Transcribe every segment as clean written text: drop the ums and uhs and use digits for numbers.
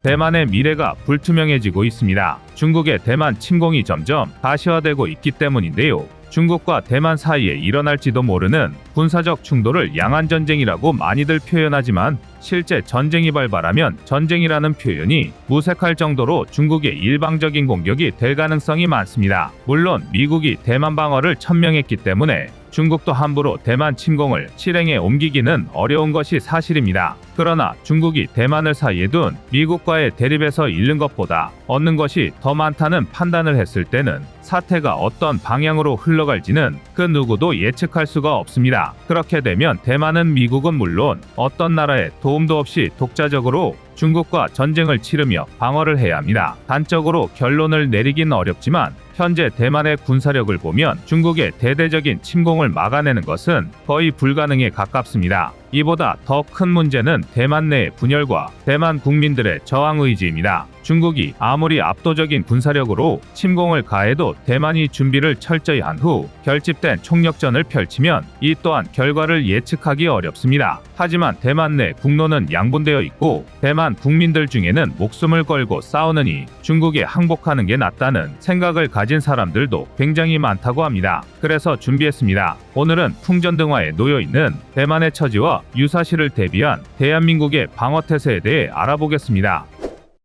대만의 미래가 불투명해지고 있습니다. 중국의 대만 침공이 점점 가시화되고 있기 때문인데요. 중국과 대만 사이에 일어날지도 모르는 군사적 충돌을 양안전쟁이라고 많이들 표현하지만 실제 전쟁이 발발하면 전쟁이라는 표현이 무색할 정도로 중국의 일방적인 공격이 될 가능성이 많습니다. 물론 미국이 대만 방어를 천명했기 때문에 중국도 함부로 대만 침공을 실행에 옮기기는 어려운 것이 사실입니다. 그러나 중국이 대만을 사이에 둔 미국과의 대립에서 잃는 것보다 얻는 것이 더 많다는 판단을 했을 때는 사태가 어떤 방향으로 흘러갈지는 그 누구도 예측할 수가 없습니다. 그렇게 되면 대만은 미국은 물론 어떤 나라의 도움도 없이 독자적으로 중국과 전쟁을 치르며 방어를 해야 합니다. 단적으로 결론을 내리긴 어렵지만 현재 대만의 군사력을 보면 중국의 대대적인 침공을 막아내는 것은 거의 불가능에 가깝습니다. 이보다 더 큰 문제는 대만 내의 분열과 대만 국민들의 저항 의지입니다. 중국이 아무리 압도적인 군사력으로 침공을 가해도 대만이 준비를 철저히 한 후 결집된 총력전을 펼치면 이 또한 결과를 예측하기 어렵습니다. 하지만 대만 내 국론은 양분되어 있고 대만 국민들 중에는 목숨을 걸고 싸우느니 중국에 항복하는 게 낫다는 생각을 가진 사람들도 굉장히 많다고 합니다. 그래서 준비했습니다. 오늘은 풍전등화에 놓여있는 대만의 처지와 유사시를 대비한 대한민국의 방어태세에 대해 알아보겠습니다.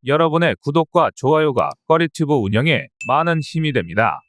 여러분의 구독과 좋아요가 꺼리튜브 운영에 많은 힘이 됩니다.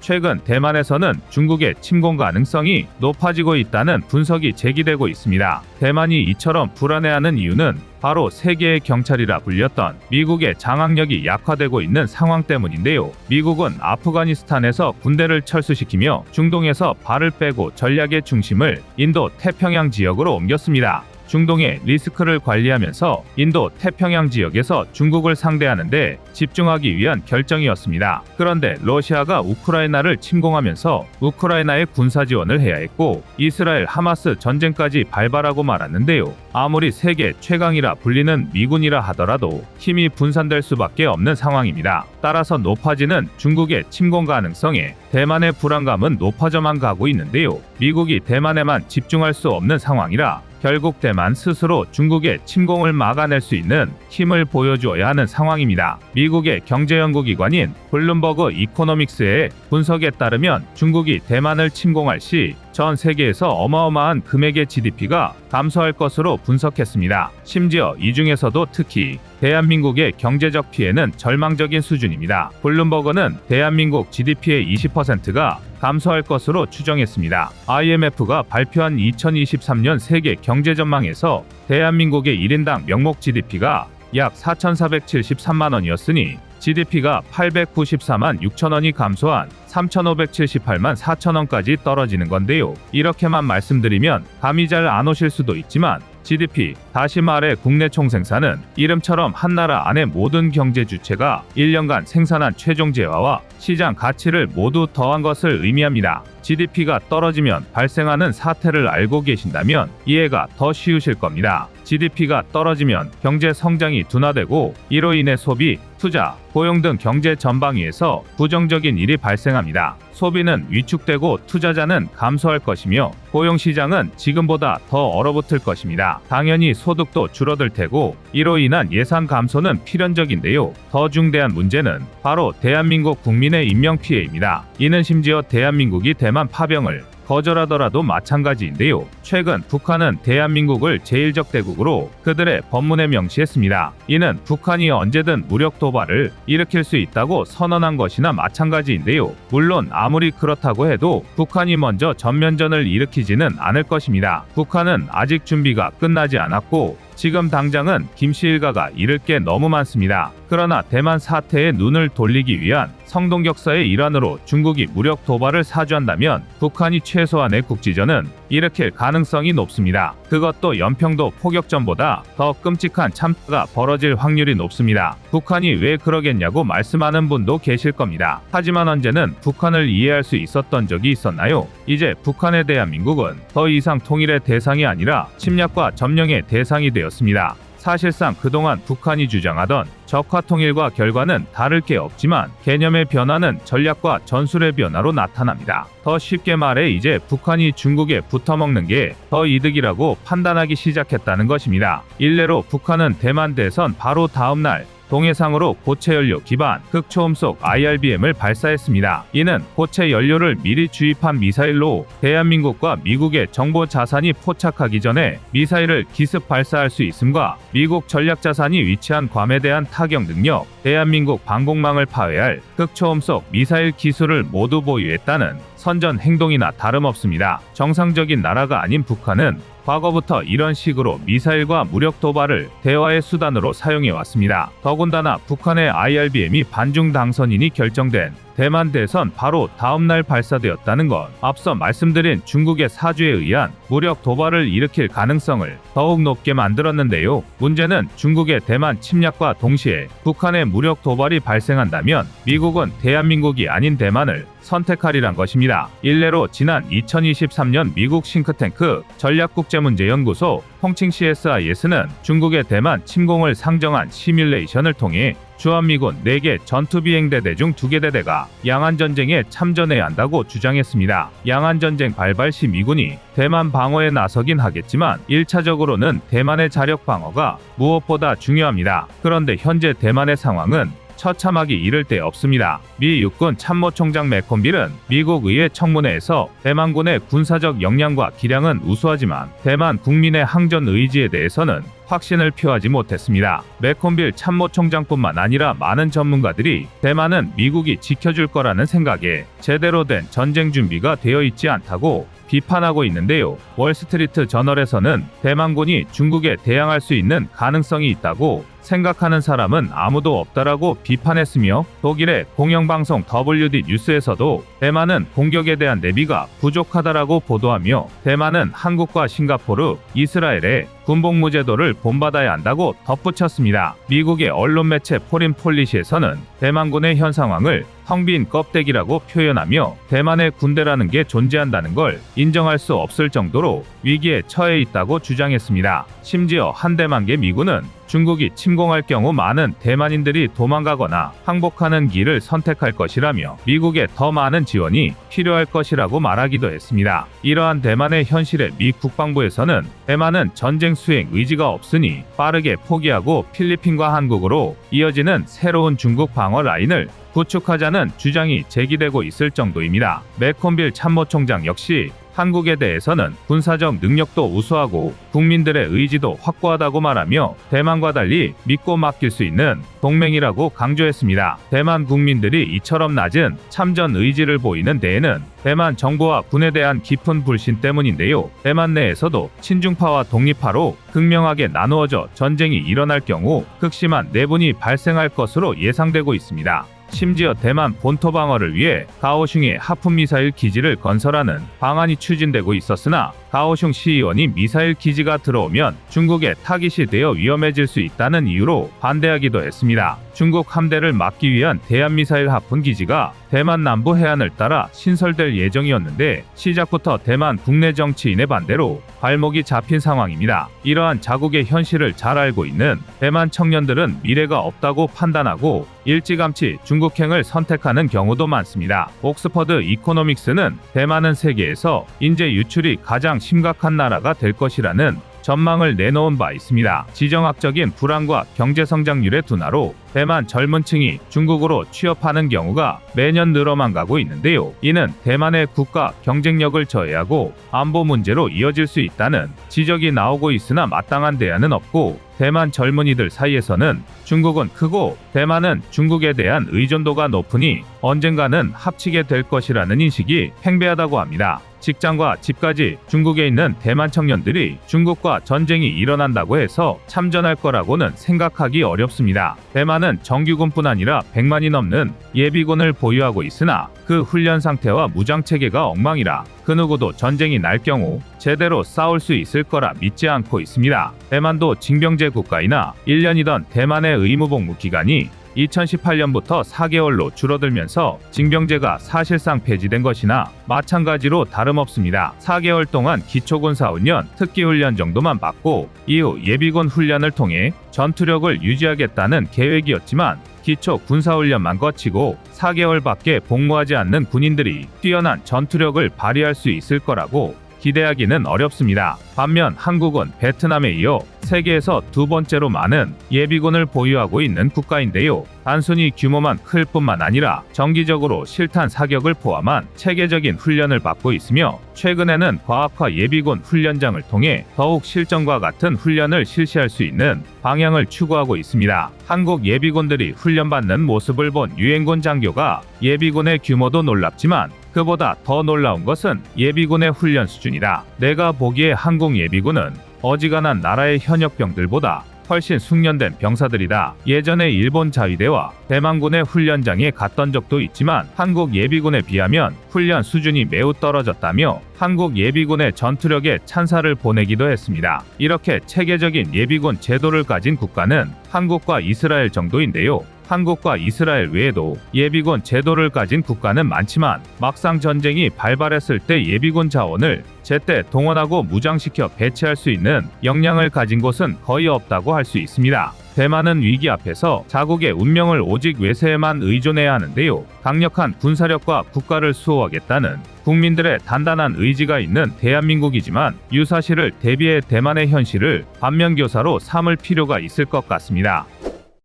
최근 대만에서는 중국의 침공 가능성이 높아지고 있다는 분석이 제기되고 있습니다. 대만이 이처럼 불안해하는 이유는 바로 세계의 경찰이라 불렸던 미국의 장악력이 약화되고 있는 상황 때문인데요. 미국은 아프가니스탄에서 군대를 철수시키며 중동에서 발을 빼고 전략의 중심을 인도 태평양 지역으로 옮겼습니다. 중동의 리스크를 관리하면서 인도 태평양 지역에서 중국을 상대하는데 집중하기 위한 결정이었습니다. 그런데 러시아가 우크라이나를 침공하면서 우크라이나에 군사 지원을 해야 했고 이스라엘 하마스 전쟁까지 발발하고 말았는데요. 아무리 세계 최강이라 불리는 미군이라 하더라도 힘이 분산될 수밖에 없는 상황입니다. 따라서 높아지는 중국의 침공 가능성에 대만의 불안감은 높아져만 가고 있는데요. 미국이 대만에만 집중할 수 없는 상황이라 결국 대만 스스로 중국의 침공을 막아낼 수 있는 힘을 보여주어야 하는 상황입니다. 미국의 경제연구기관인 블룸버그 이코노믹스의 분석에 따르면 중국이 대만을 침공할 시 전 세계에서 어마어마한 금액의 GDP가 감소할 것으로 분석했습니다. 심지어 이 중에서도 특히 대한민국의 경제적 피해는 절망적인 수준입니다. 블룸버그는 대한민국 GDP의 20%가 감소할 것으로 추정했습니다. IMF가 발표한 2023년 세계 경제 전망에서 대한민국의 1인당 명목 GDP가 약 4,473만 원이었으니 GDP가 894만 6천 원이 감소한 3,578만 4천 원까지 떨어지는 건데요. 이렇게만 말씀드리면 감이 잘 안 오실 수도 있지만 GDP, 다시 말해 국내 총생산은 이름처럼 한 나라 안의 모든 경제 주체가 1년간 생산한 최종 재화와 시장 가치를 모두 더한 것을 의미합니다. GDP가 떨어지면 발생하는 사태를 알고 계신다면 이해가 더 쉬우실 겁니다. GDP가 떨어지면 경제 성장이 둔화되고 이로 인해 소비, 투자, 고용 등 경제 전방위에서 부정적인 일이 발생합니다. 소비는 위축되고 투자자는 감소할 것이며 고용시장은 지금보다 더 얼어붙을 것입니다. 당연히 소득도 줄어들 테고 이로 인한 예산 감소는 필연적인데요. 더 중대한 문제는 바로 대한민국 국민의 인명피해입니다. 이는 심지어 대한민국이 대만 파병을 거절하더라도 마찬가지인데요. 최근 북한은 대한민국을 제1적 대국으로 그들의 법문에 명시했습니다. 이는 북한이 언제든 무력 도발을 일으킬 수 있다고 선언한 것이나 마찬가지인데요. 물론 아무리 그렇다고 해도 북한이 먼저 전면전을 일으키지는 않을 것입니다. 북한은 아직 준비가 끝나지 않았고 지금 당장은 김씨 일가가 잃을 게 너무 많습니다. 그러나 대만 사태에 눈을 돌리기 위한 성동격서의 일환으로 중국이 무력 도발을 사주한다면 북한이 최소한의 국지전은 일으킬 가능성이 높습니다. 그것도 연평도 포격전보다 더 끔찍한 참사가 벌어질 확률이 높습니다. 북한이 왜 그러겠냐고 말씀하는 분도 계실 겁니다. 하지만 언제는 북한을 이해할 수 있었던 적이 있었나요? 이제 북한의 대한민국은 더 이상 통일의 대상이 아니라 침략과 점령의 대상이 되었습니다. 사실상 그동안 북한이 주장하던 적화통일과 결과는 다를 게 없지만 개념의 변화는 전략과 전술의 변화로 나타납니다. 더 쉽게 말해 이제 북한이 중국에 붙어먹는 게 더 이득이라고 판단하기 시작했다는 것입니다. 일례로 북한은 대만 대선 바로 다음 날 동해상으로 고체 연료 기반 극초음속 IRBM을 발사했습니다. 이는 고체 연료를 미리 주입한 미사일로 대한민국과 미국의 정보 자산이 포착하기 전에 미사일을 기습 발사할 수 있음과 미국 전략 자산이 위치한 괌에 대한 타격 능력, 대한민국 방공망을 파괴할 극초음속 미사일 기술을 모두 보유했다는 선전 행동이나 다름없습니다. 정상적인 나라가 아닌 북한은 과거부터 이런 식으로 미사일과 무력 도발을 대화의 수단으로 사용해 왔습니다. 더군다나 북한의 IRBM이 반중 당선인이 결정된 대만 대선 바로 다음 날 발사되었다는 것, 앞서 말씀드린 중국의 사주에 의한 무력 도발을 일으킬 가능성을 더욱 높게 만들었는데요. 문제는 중국의 대만 침략과 동시에 북한의 무력 도발이 발생한다면 미국은 대한민국이 아닌 대만을 선택하리란 것입니다. 일례로 지난 2023년 미국 싱크탱크 전략국제문제연구소 홍칭 CSIS는 중국의 대만 침공을 상정한 시뮬레이션을 통해 주한미군 4개 전투비행대대 중 2개 대대가 양안전쟁에 참전해야 한다고 주장했습니다. 양안전쟁 발발 시 미군이 대만 방어에 나서긴 하겠지만 1차적으로는 대만의 자력 방어가 무엇보다 중요합니다. 그런데 현재 대만의 상황은 처참하기 이를 데 없습니다. 미 육군 참모총장 매콤빌은 미국 의회 청문회에서 대만군의 군사적 역량과 기량은 우수하지만 대만 국민의 항전 의지에 대해서는 확신을 표하지 못했습니다. 매콤빌 참모총장뿐만 아니라 많은 전문가들이 대만은 미국이 지켜줄 거라는 생각에 제대로 된 전쟁 준비가 되어 있지 않다고 비판하고 있는데요. 월스트리트 저널에서는 대만군이 중국에 대항할 수 있는 가능성이 있다고 생각하는 사람은 아무도 없다라고 비판했으며 독일의 공영방송 WD 뉴스에서도 대만은 공격에 대한 대비가 부족하다라고 보도하며 대만은 한국과 싱가포르, 이스라엘의 군복무제도를 본받아야 한다고 덧붙였습니다. 미국의 언론 매체 포린 폴리시에서는 대만군의 현 상황을 텅 빈 껍데기라고 표현하며 대만의 군대라는 게 존재한다는 걸 인정할 수 없을 정도로 위기에 처해 있다고 주장했습니다. 심지어 한대만계 미군은 중국이 침공할 경우 많은 대만인들이 도망가거나 항복하는 길을 선택할 것이라며 미국의 더 많은 지원이 필요할 것이라고 말하기도 했습니다. 이러한 대만의 현실에 미 국방부에서는 대만은 전쟁 수행 의지가 없으니 빠르게 포기하고 필리핀과 한국으로 이어지는 새로운 중국 방어 라인을 구축하자는 주장이 제기되고 있을 정도입니다. 매콤빌 참모총장 역시 한국에 대해서는 군사적 능력도 우수하고 국민들의 의지도 확고하다고 말하며 대만과 달리 믿고 맡길 수 있는 동맹이라고 강조했습니다. 대만 국민들이 이처럼 낮은 참전 의지를 보이는 데에는 대만 정부와 군에 대한 깊은 불신 때문인데요. 대만 내에서도 친중파와 독립파로 극명하게 나누어져 전쟁이 일어날 경우 극심한 내분이 발생할 것으로 예상되고 있습니다. 심지어 대만 본토 방어를 위해 가오슝에 하프미사일 기지를 건설하는 방안이 추진되고 있었으나 가오슝 시의원이 미사일 기지가 들어오면 중국의 타깃이 되어 위험해질 수 있다는 이유로 반대하기도 했습니다. 중국 함대를 막기 위한 대한미사일 하푼 기지가 대만 남부 해안을 따라 신설될 예정이었는데 시작부터 대만 국내 정치인의 반대로 발목이 잡힌 상황입니다. 이러한 자국의 현실을 잘 알고 있는 대만 청년들은 미래가 없다고 판단하고 일찌감치 중국행을 선택하는 경우도 많습니다. 옥스퍼드 이코노믹스는 대만은 세계에서 인재 유출이 가장 심각한 나라가 될 것이라는 전망을 내놓은 바 있습니다. 지정학적인 불안과 경제 성장률의 둔화로 대만 젊은 층이 중국으로 취업하는 경우가 매년 늘어만 가고 있는데요. 이는 대만의 국가 경쟁력을 저해하고 안보 문제로 이어질 수 있다는 지적이 나오고 있으나 마땅한 대안은 없고 대만 젊은이들 사이에서는 중국은 크고 대만은 중국에 대한 의존도가 높으니 언젠가는 합치게 될 것이라는 인식이 팽배하다고 합니다. 직장과 집까지 중국에 있는 대만 청년들이 중국과 전쟁이 일어난다고 해서 참전할 거라고는 생각하기 어렵습니다. 대만은 정규군뿐 아니라 100만이 넘는 예비군을 보유하고 있으나 그 훈련 상태와 무장 체계가 엉망이라 그 누구도 전쟁이 날 경우 제대로 싸울 수 있을 거라 믿지 않고 있습니다. 대만도 징병제 국가이나 1년이던 대만의 의무복무 기간이 2018년부터 4개월로 줄어들면서 징병제가 사실상 폐지된 것이나 마찬가지로 다름없습니다. 4개월 동안 기초군사훈련, 특기훈련 정도만 받고 이후 예비군 훈련을 통해 전투력을 유지하겠다는 계획이었지만 기초 군사훈련만 거치고 4개월밖에 복무하지 않는 군인들이 뛰어난 전투력을 발휘할 수 있을 거라고 기대하기는 어렵습니다. 반면 한국은 베트남에 이어 세계에서 두 번째로 많은 예비군을 보유하고 있는 국가인데요. 단순히 규모만 클 뿐만 아니라 정기적으로 실탄 사격을 포함한 체계적인 훈련을 받고 있으며 최근에는 과학화 예비군 훈련장을 통해 더욱 실전과 같은 훈련을 실시할 수 있는 방향을 추구하고 있습니다. 한국 예비군들이 훈련받는 모습을 본 유엔군 장교가 예비군의 규모도 놀랍지만 그보다 더 놀라운 것은 예비군의 훈련 수준이다. 내가 보기에 한국 예비군은 어지간한 나라의 현역병들보다 훨씬 숙련된 병사들이다. 예전에 일본 자위대와 대만군의 훈련장에 갔던 적도 있지만 한국 예비군에 비하면 훈련 수준이 매우 떨어졌다며 한국 예비군의 전투력에 찬사를 보내기도 했습니다. 이렇게 체계적인 예비군 제도를 가진 국가는 한국과 이스라엘 정도인데요. 한국과 이스라엘 외에도 예비군 제도를 가진 국가는 많지만 막상 전쟁이 발발했을 때 예비군 자원을 제때 동원하고 무장시켜 배치할 수 있는 역량을 가진 곳은 거의 없다고 할 수 있습니다. 대만은 위기 앞에서 자국의 운명을 오직 외세에만 의존해야 하는데요. 강력한 군사력과 국가를 수호하겠다는 국민들의 단단한 의지가 있는 대한민국이지만 유사시를 대비해 대만의 현실을 반면교사로 삼을 필요가 있을 것 같습니다.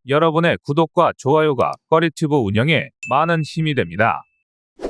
여러분의 구독과 좋아요가 꺼리튜브 운영에 많은 힘이 됩니다.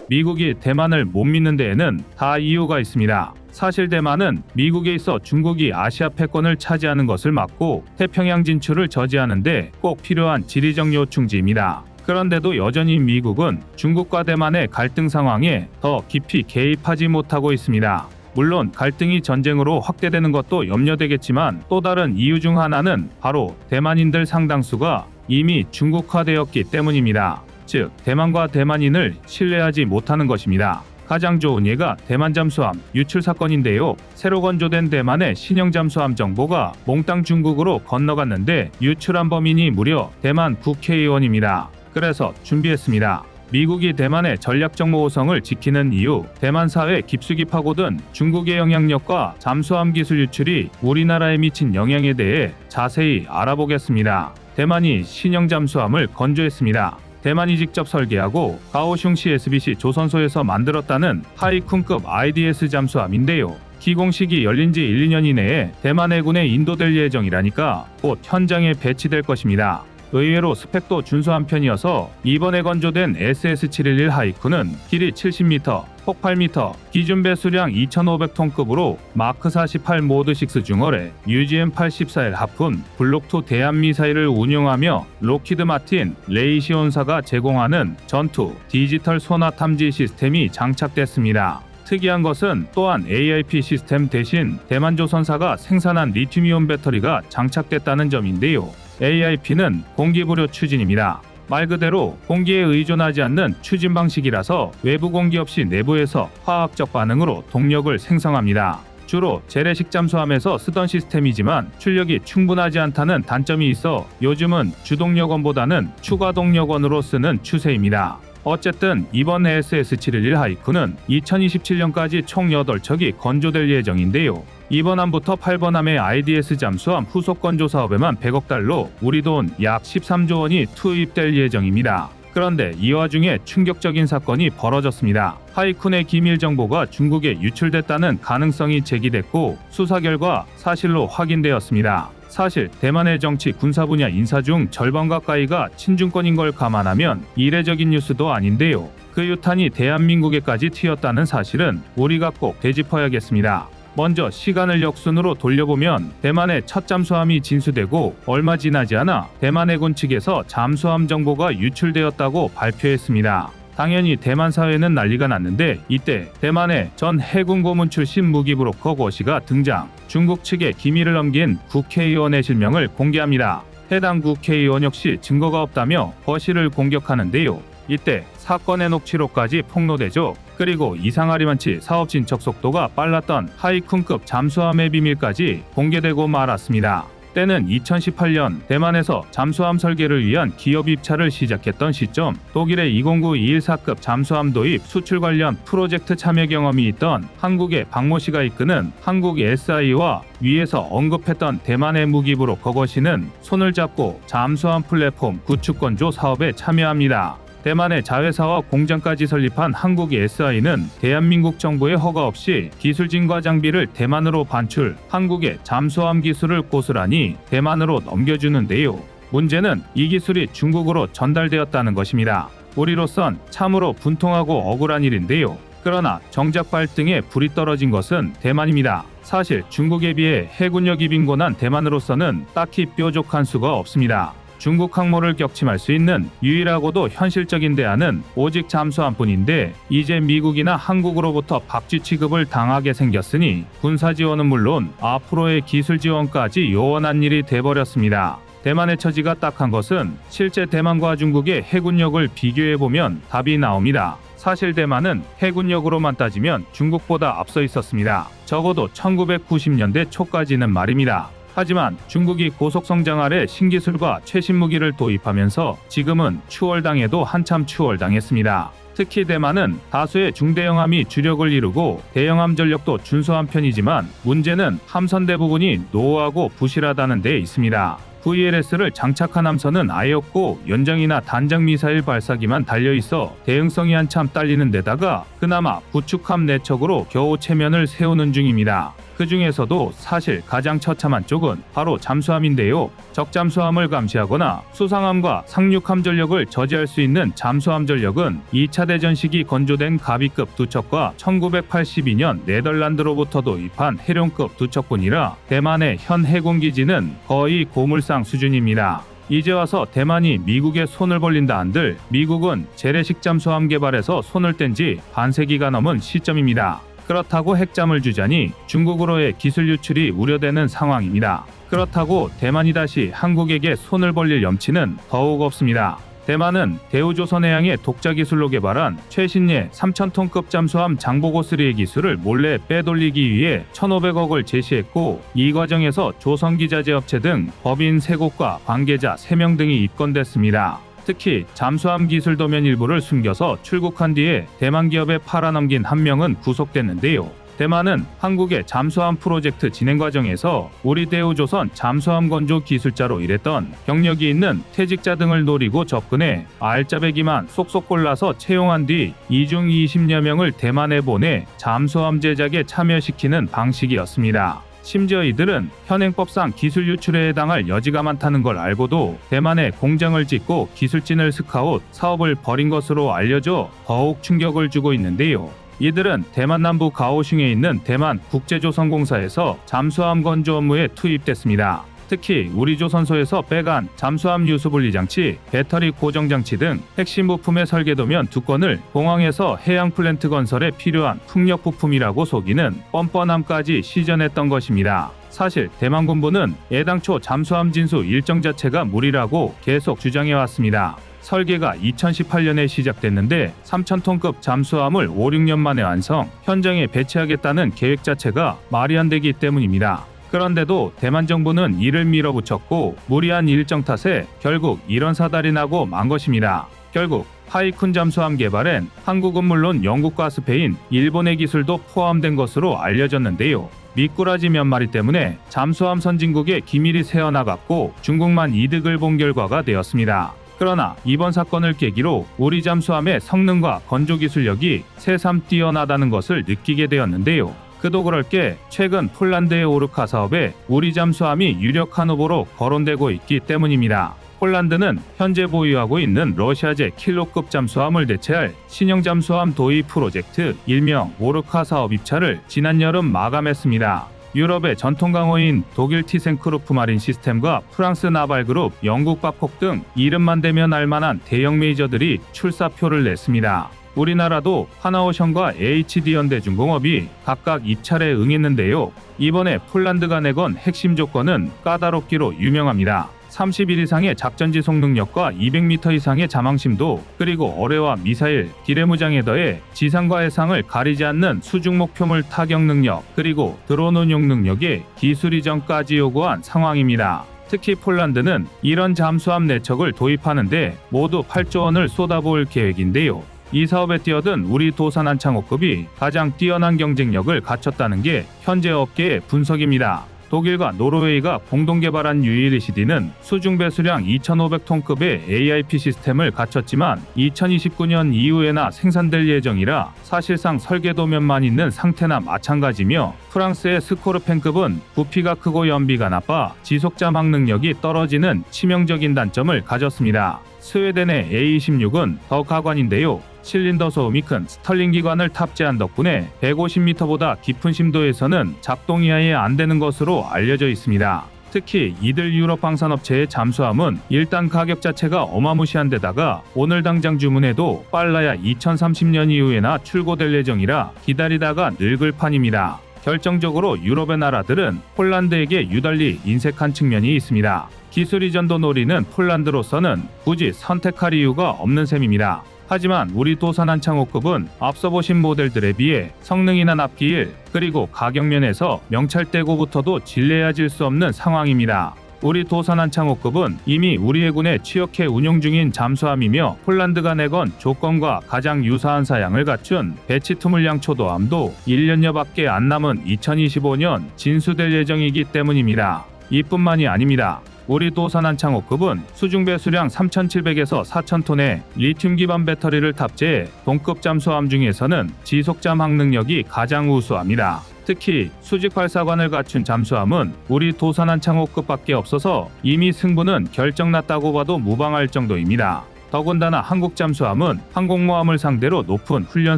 미국이 대만을 못 믿는 데에는 다 이유가 있습니다. 사실 대만은 미국에 있어 중국이 아시아 패권을 차지하는 것을 막고 태평양 진출을 저지하는데 꼭 필요한 지리적 요충지입니다. 그런데도 여전히 미국은 중국과 대만의 갈등 상황에 더 깊이 개입하지 못하고 있습니다. 물론 갈등이 전쟁으로 확대되는 것도 염려되겠지만 또 다른 이유 중 하나는 바로 대만인들 상당수가 이미 중국화되었기 때문입니다. 즉, 대만과 대만인을 신뢰하지 못하는 것입니다. 가장 좋은 예가 대만 잠수함 유출 사건인데요. 새로 건조된 대만의 신형 잠수함 정보가 몽땅 중국으로 건너갔는데 유출한 범인이 무려 대만 국회의원입니다. 그래서 준비했습니다. 미국이 대만의 전략정보호성을 지키는 이유, 대만 사회 깊숙이 파고든 중국의 영향력과 잠수함 기술 유출이 우리나라에 미친 영향에 대해 자세히 알아보겠습니다. 대만이 신형 잠수함을 건조했습니다. 대만이 직접 설계하고 가오슝시 SBC 조선소에서 만들었다는 하이쿤급 IDS 잠수함인데요. 기공식이 열린 지 1, 2년 이내에 대만 해군에 인도될 예정이라니까 곧 현장에 배치될 것입니다. 의외로 스펙도 준수한 편이어서 이번에 건조된 SS-711 하이쿤은 길이 70m, 폭 8m, 기준 배수량 2,500톤급으로 마크 48 모드 6 중어뢰, UGM-84L 하푼, 블록2 대한미사일을 운용하며 로키드 마틴, 레이시온사가 제공하는 전투 디지털 소나 탐지 시스템이 장착됐습니다. 특이한 것은 또한 AIP 시스템 대신 대만조선사가 생산한 리튬이온 배터리가 장착됐다는 점인데요. AIP는 공기부료 추진입니다. 말 그대로 공기에 의존하지 않는 추진 방식이라서 외부 공기 없이 내부에서 화학적 반응으로 동력을 생성합니다. 주로 재래식 잠수함에서 쓰던 시스템이지만 출력이 충분하지 않다는 단점이 있어 요즘은 주동력원보다는 추가 동력원으로 쓰는 추세입니다. 어쨌든 이번 SS-711 하이쿤은 2027년까지 총 8척이 건조될 예정인데요. 이번 함부터 8번 함의 IDS 잠수함 후속 건조 사업에만 100억 달러, 우리 돈 약 13조 원이 투입될 예정입니다. 그런데 이 와중에 충격적인 사건이 벌어졌습니다. 하이쿤의 기밀 정보가 중국에 유출됐다는 가능성이 제기됐고 수사 결과 사실로 확인되었습니다. 사실 대만의 정치 군사 분야 인사 중 절반 가까이가 친중권인 걸 감안하면 이례적인 뉴스도 아닌데요. 그 유탄이 대한민국에까지 튀었다는 사실은 우리가 꼭 되짚어야겠습니다. 먼저 시간을 역순으로 돌려보면 대만의 첫 잠수함이 진수되고 얼마 지나지 않아 대만 해군 측에서 잠수함 정보가 유출되었다고 발표했습니다. 당연히 대만 사회는 난리가 났는데 이때 대만의 전 해군 고문 출신 무기 브로커 거시가 등장, 중국 측에 기밀을 넘긴 국회의원의 실명을 공개합니다. 해당 국회의원 역시 증거가 없다며 거시를 공격하는데요. 이때 사건의 녹취록까지 폭로되죠. 그리고 이상하리만치 사업 진척 속도가 빨랐던 하이쿤급 잠수함의 비밀까지 공개되고 말았습니다. 때는 2018년 대만에서 잠수함 설계를 위한 기업 입찰을 시작했던 시점, 독일의 209-214급 잠수함 도입 수출 관련 프로젝트 참여 경험이 있던 한국의 박모 씨가 이끄는 한국 SI와 위에서 언급했던 대만의 무기부로 거거시는 손을 잡고 잠수함 플랫폼 구축 건조 사업에 참여합니다. 대만의 자회사와 공장까지 설립한 한국 SI는 대한민국 정부의 허가 없이 기술진과 장비를 대만으로 반출, 한국의 잠수함 기술을 고스란히 대만으로 넘겨주는데요. 문제는 이 기술이 중국으로 전달되었다는 것입니다. 우리로선 참으로 분통하고 억울한 일인데요. 그러나 정작 발등에 불이 떨어진 것은 대만입니다. 사실 중국에 비해 해군력이 빈곤한 대만으로서는 딱히 뾰족한 수가 없습니다. 중국 항모를 격침할 수 있는 유일하고도 현실적인 대안은 오직 잠수함뿐인데 이제 미국이나 한국으로부터 박쥐 취급을 당하게 생겼으니 군사 지원은 물론 앞으로의 기술 지원까지 요원한 일이 돼버렸습니다. 대만의 처지가 딱한 것은 실제 대만과 중국의 해군력을 비교해보면 답이 나옵니다. 사실 대만은 해군력으로만 따지면 중국보다 앞서 있었습니다. 적어도 1990년대 초까지는 말입니다. 하지만 중국이 고속성장 아래 신기술과 최신 무기를 도입하면서 지금은 추월당해도 한참 추월당했습니다. 특히 대만은 다수의 중대형함이 주력을 이루고 대형함 전력도 준수한 편이지만 문제는 함선 대부분이 노후하고 부실하다는 데 있습니다. VLS를 장착한 함선은 아예 없고 연장이나 단장 미사일 발사기만 달려있어 대응성이 한참 딸리는 데다가 그나마 구축함 4척으로 겨우 체면을 세우는 중입니다. 그 중에서도 사실 가장 처참한 쪽은 바로 잠수함인데요. 적잠수함을 감시하거나 수상함과 상륙함 전력을 저지할 수 있는 잠수함 전력은 2차 대전 시기 건조된 가비급 2척과 1982년 네덜란드로부터 도입한 해룡급 2척뿐이라 대만의 현 해군기지는 거의 고물상 수준입니다. 이제 와서 대만이 미국에 손을 벌린다 한들 미국은 재래식 잠수함 개발에서 손을 뗀 지 반세기가 넘은 시점입니다. 그렇다고 핵잠을 주자니 중국으로의 기술 유출이 우려되는 상황입니다. 그렇다고 대만이 다시 한국에게 손을 벌릴 염치는 더욱 없습니다. 대만은 대우조선해양의 독자 기술로 개발한 최신의 3,000톤급 잠수함 장보고3의 기술을 몰래 빼돌리기 위해 1,500억을 제시했고 이 과정에서 조선기자재업체 등 법인 3곳과 관계자 3명 등이 입건됐습니다. 특히 잠수함 기술 도면 일부를 숨겨서 출국한 뒤에 대만 기업에 팔아넘긴 한 명은 구속됐는데요. 대만은 한국의 잠수함 프로젝트 진행 과정에서 우리 대우조선 잠수함 건조 기술자로 일했던 경력이 있는 퇴직자 등을 노리고 접근해 알짜배기만 쏙쏙 골라서 채용한 뒤 이중 20여 명을 대만에 보내 잠수함 제작에 참여시키는 방식이었습니다. 심지어 이들은 현행법상 기술 유출에 해당할 여지가 많다는 걸 알고도 대만에 공장을 짓고 기술진을 스카웃 사업을 벌인 것으로 알려져 더욱 충격을 주고 있는데요. 이들은 대만 남부 가오슝에 있는 대만 국제조선공사에서 잠수함 건조 업무에 투입됐습니다. 특히 우리 조선소에서 빼간 잠수함 유수분리장치, 배터리 고정장치 등 핵심 부품의 설계도면 2건을 공항에서 해양 플랜트 건설에 필요한 풍력 부품이라고 속이는 뻔뻔함까지 시전했던 것입니다. 사실 대만 군부는 애당초 잠수함 진수 일정 자체가 무리라고 계속 주장해왔습니다. 설계가 2018년에 시작됐는데 3,000톤급 잠수함을 5, 6년 만에 완성, 현장에 배치하겠다는 계획 자체가 말이 안 되기 때문입니다. 그런데도 대만 정부는 이를 밀어붙였고 무리한 일정 탓에 결국 이런 사달이 나고 만 것입니다. 결국 하이쿤 잠수함 개발엔 한국은 물론 영국과 스페인, 일본의 기술도 포함된 것으로 알려졌는데요. 미꾸라지 몇 마리 때문에 잠수함 선진국의 기밀이 새어나갔고 중국만 이득을 본 결과가 되었습니다. 그러나 이번 사건을 계기로 우리 잠수함의 성능과 건조 기술력이 새삼 뛰어나다는 것을 느끼게 되었는데요. 그도 그럴 게 최근 폴란드의 오르카 사업에 우리 잠수함이 유력한 후보로 거론되고 있기 때문입니다. 폴란드는 현재 보유하고 있는 러시아제 킬로급 잠수함을 대체할 신형 잠수함 도입 프로젝트 일명 오르카 사업 입찰을 지난 여름 마감했습니다. 유럽의 전통 강호인 독일 티센크루프 마린 시스템과 프랑스 나발그룹, 영국 바콕 등 이름만 대면 알만한 대형 메이저들이 출사표를 냈습니다. 우리나라도 하나오션과 HD현대중공업이 각각 입찰에 응했는데요. 이번에 폴란드가 내건 핵심 조건은 까다롭기로 유명합니다. 30일 이상의 작전 지속 능력과 200m 이상의 자망심도, 그리고 어뢰와 미사일, 기뢰무장에 더해 지상과 해상을 가리지 않는 수중 목표물 타격 능력, 그리고 드론 운용 능력의 기술 이전까지 요구한 상황입니다. 특히 폴란드는 이런 잠수함 4척을 도입하는데 모두 8조 원을 쏟아부을 계획인데요. 이 사업에 뛰어든 우리 도산한창호급이 가장 뛰어난 경쟁력을 갖췄다는 게 현재 업계의 분석입니다. 독일과 노르웨이가 공동 개발한 ULCD는 수중 배수량 2,500톤급의 AIP 시스템을 갖췄지만 2029년 이후에나 생산될 예정이라 사실상 설계도면만 있는 상태나 마찬가지며, 프랑스의 스코르펜급은 부피가 크고 연비가 나빠 지속 자막 능력이 떨어지는 치명적인 단점을 가졌습니다. 스웨덴의 A26은 더 가관인데요. 실린더 소음이 큰 스털링 기관을 탑재한 덕분에 150m보다 깊은 심도에서는 작동 이하에 안 되는 것으로 알려져 있습니다. 특히 이들 유럽 방산업체의 잠수함은 일단 가격 자체가 어마무시한 데다가 오늘 당장 주문해도 빨라야 2030년 이후에나 출고될 예정이라 기다리다가 늙을 판입니다. 결정적으로 유럽의 나라들은 폴란드에게 유달리 인색한 측면이 있습니다. 기술 이전도 노리는 폴란드로서는 굳이 선택할 이유가 없는 셈입니다. 하지만 우리 도산한창호급은 앞서 보신 모델들에 비해 성능이나 납기일, 그리고 가격 면에서 명찰되고부터도 질레야질 수 없는 상황입니다. 우리 도산한창호급은 이미 우리 해군에 취역해 운용 중인 잠수함이며, 폴란드가 내건 조건과 가장 유사한 사양을 갖춘 배치 투물량 초도함도 1년여밖에 안 남은 2025년 진수될 예정이기 때문입니다. 이뿐만이 아닙니다. 우리 도산한창호급은 수중 배수량 3,700에서 4,000톤의 리튬 기반 배터리를 탑재해 동급 잠수함 중에서는 지속 잠항 능력이 가장 우수합니다. 특히 수직 발사관을 갖춘 잠수함은 우리 도산한창호급밖에 없어서 이미 승부는 결정났다고 봐도 무방할 정도입니다. 더군다나 한국 잠수함은 항공모함을 상대로 높은 훈련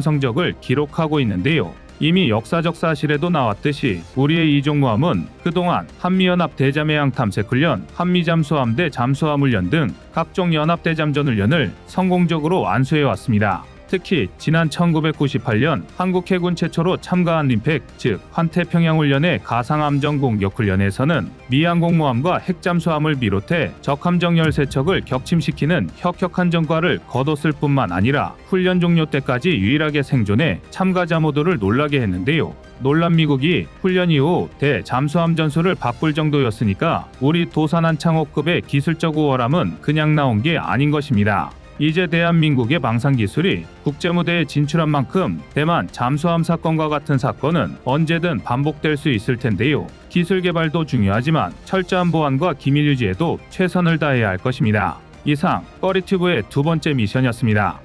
성적을 기록하고 있는데요. 이미 역사적 사실에도 나왔듯이 우리의 이종모함은 그동안 한미연합 대잠해양 탐색훈련, 한미잠수함대 잠수함훈련 등 각종 연합대잠전훈련을 성공적으로 안수해왔습니다. 특히 지난 1998년 한국 해군 최초로 참가한 림팩, 즉 환태평양훈련의 가상함정 공격훈련에서는 미항공모함과 핵잠수함을 비롯해 적함정 13척을 격침시키는 혁혁한 전과를 거뒀을 뿐만 아니라 훈련 종료 때까지 유일하게 생존해 참가자 모두를 놀라게 했는데요. 놀란 미국이 훈련 이후 대잠수함 전술을 바꿀 정도였으니까 우리 도산한창호급의 기술적 우월함은 그냥 나온 게 아닌 것입니다. 이제 대한민국의 방산기술이 국제무대에 진출한 만큼 대만 잠수함 사건과 같은 사건은 언제든 반복될 수 있을 텐데요. 기술 개발도 중요하지만 철저한 보안과 기밀 유지에도 최선을 다해야 할 것입니다. 이상 꺼리튜브의 두 번째 미션이었습니다.